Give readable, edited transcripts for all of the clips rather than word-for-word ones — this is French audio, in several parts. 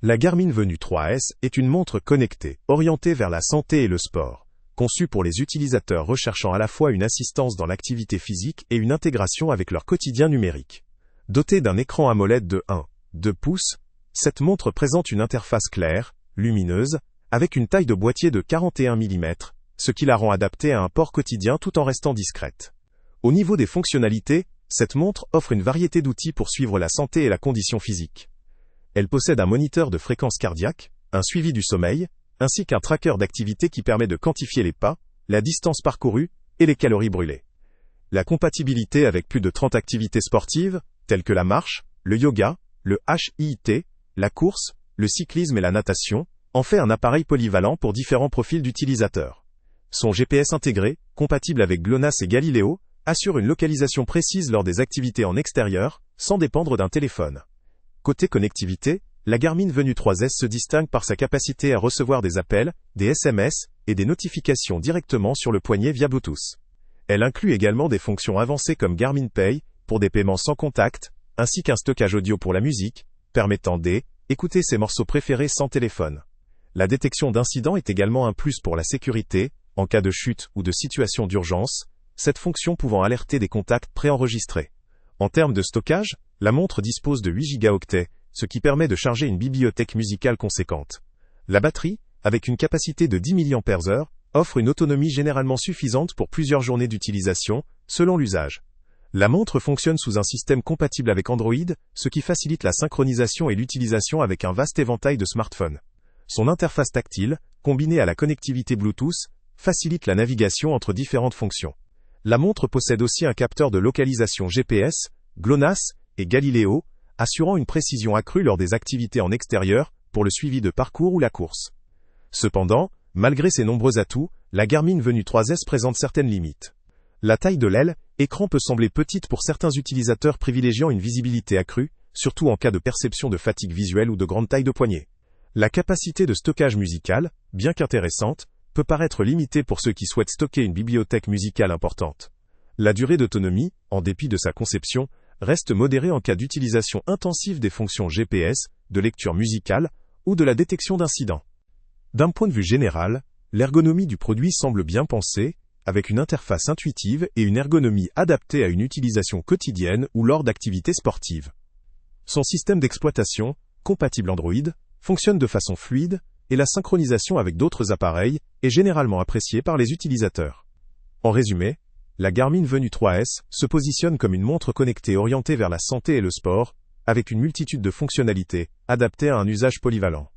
La Garmin Venue 3S est une montre connectée, orientée vers la santé et le sport, conçue pour les utilisateurs recherchant à la fois une assistance dans l'activité physique et une intégration avec leur quotidien numérique. Dotée d'un écran AMOLED de 1,2 pouces, cette montre présente une interface claire, lumineuse, avec une taille de boîtier de 41 mm, ce qui la rend adaptée à un port quotidien tout en restant discrète. Au niveau des fonctionnalités, cette montre offre une variété d'outils pour suivre la santé et la condition physique. Elle possède un moniteur de fréquence cardiaque, un suivi du sommeil, ainsi qu'un tracker d'activité qui permet de quantifier les pas, la distance parcourue et les calories brûlées. La compatibilité avec plus de 30 activités sportives, telles que la marche, le yoga, le HIIT, la course, le cyclisme et la natation, en fait un appareil polyvalent pour différents profils d'utilisateurs. Son GPS intégré, compatible avec GLONASS et Galileo, assure une localisation précise lors des activités en extérieur, sans dépendre d'un téléphone. Côté connectivité, la Garmin Venue 3S se distingue par sa capacité à recevoir des appels, des SMS et des notifications directement sur le poignet via Bluetooth. Elle inclut également des fonctions avancées comme Garmin Pay, pour des paiements sans contact, ainsi qu'un stockage audio pour la musique, permettant d'écouter ses morceaux préférés sans téléphone. La détection d'incidents est également un plus pour la sécurité, en cas de chute ou de situation d'urgence, cette fonction pouvant alerter des contacts préenregistrés. En termes de stockage, la montre dispose de 8 Go, ce qui permet de charger une bibliothèque musicale conséquente. La batterie, avec une capacité de 10 mAh, offre une autonomie généralement suffisante pour plusieurs journées d'utilisation, selon l'usage. La montre fonctionne sous un système compatible avec Android, ce qui facilite la synchronisation et l'utilisation avec un vaste éventail de smartphones. Son interface tactile, combinée à la connectivité Bluetooth, facilite la navigation entre différentes fonctions. La montre possède aussi un capteur de localisation GPS, GLONASS et Galileo, assurant une précision accrue lors des activités en extérieur, pour le suivi de parcours ou la course. Cependant, malgré ses nombreux atouts, la Garmin Venue 3S présente certaines limites. La taille de l'aile, écran peut sembler petite pour certains utilisateurs privilégiant une visibilité accrue, surtout en cas de perception de fatigue visuelle ou de grande taille de poignet. La capacité de stockage musical, bien qu'intéressante, peut paraître limitée pour ceux qui souhaitent stocker une bibliothèque musicale importante. La durée d'autonomie, en dépit de sa conception, reste modérée en cas d'utilisation intensive des fonctions GPS, de lecture musicale ou de la détection d'incidents. D'un point de vue général, l'ergonomie du produit semble bien pensée, avec une interface intuitive et une ergonomie adaptée à une utilisation quotidienne ou lors d'activités sportives. Son système d'exploitation, compatible Android, fonctionne de façon fluide, et la synchronisation avec d'autres appareils est généralement appréciée par les utilisateurs. En résumé, la Garmin Venue 3S se positionne comme une montre connectée orientée vers la santé et le sport, avec une multitude de fonctionnalités, adaptées à un usage polyvalent.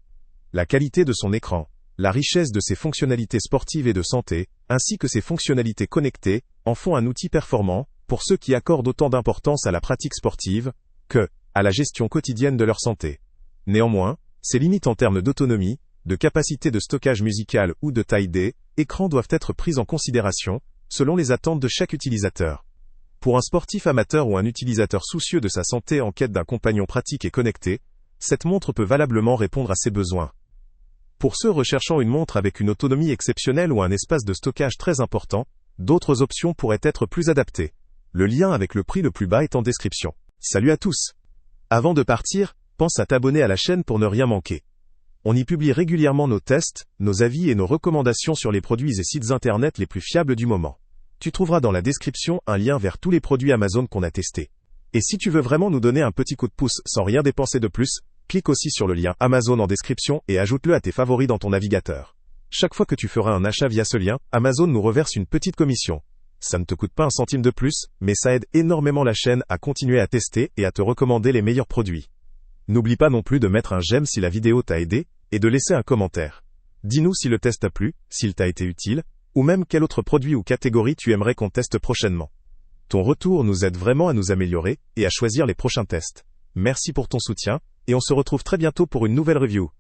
La qualité de son écran, la richesse de ses fonctionnalités sportives et de santé, ainsi que ses fonctionnalités connectées, en font un outil performant, pour ceux qui accordent autant d'importance à la pratique sportive, que, à la gestion quotidienne de leur santé. Néanmoins, ses limites en termes d'autonomie, de capacité de stockage musical ou de taille d'écran doivent être prises en considération, selon les attentes de chaque utilisateur. Pour un sportif amateur ou un utilisateur soucieux de sa santé en quête d'un compagnon pratique et connecté, cette montre peut valablement répondre à ses besoins. Pour ceux recherchant une montre avec une autonomie exceptionnelle ou un espace de stockage très important, d'autres options pourraient être plus adaptées. Le lien avec le prix le plus bas est en description. Salut à tous! Avant de partir, pense à t'abonner à la chaîne pour ne rien manquer. On y publie régulièrement nos tests, nos avis et nos recommandations sur les produits et sites internet les plus fiables du moment. Tu trouveras dans la description un lien vers tous les produits Amazon qu'on a testés. Et si tu veux vraiment nous donner un petit coup de pouce sans rien dépenser de plus, clique aussi sur le lien Amazon en description et ajoute-le à tes favoris dans ton navigateur. Chaque fois que tu feras un achat via ce lien, Amazon nous reverse une petite commission. Ça ne te coûte pas un centime de plus, mais ça aide énormément la chaîne à continuer à tester et à te recommander les meilleurs produits. N'oublie pas non plus de mettre un j'aime si la vidéo t'a aidé, et de laisser un commentaire. Dis-nous si le test t'a plu, s'il t'a été utile, ou même quel autre produit ou catégorie tu aimerais qu'on teste prochainement. Ton retour nous aide vraiment à nous améliorer, et à choisir les prochains tests. Merci pour ton soutien, et on se retrouve très bientôt pour une nouvelle review.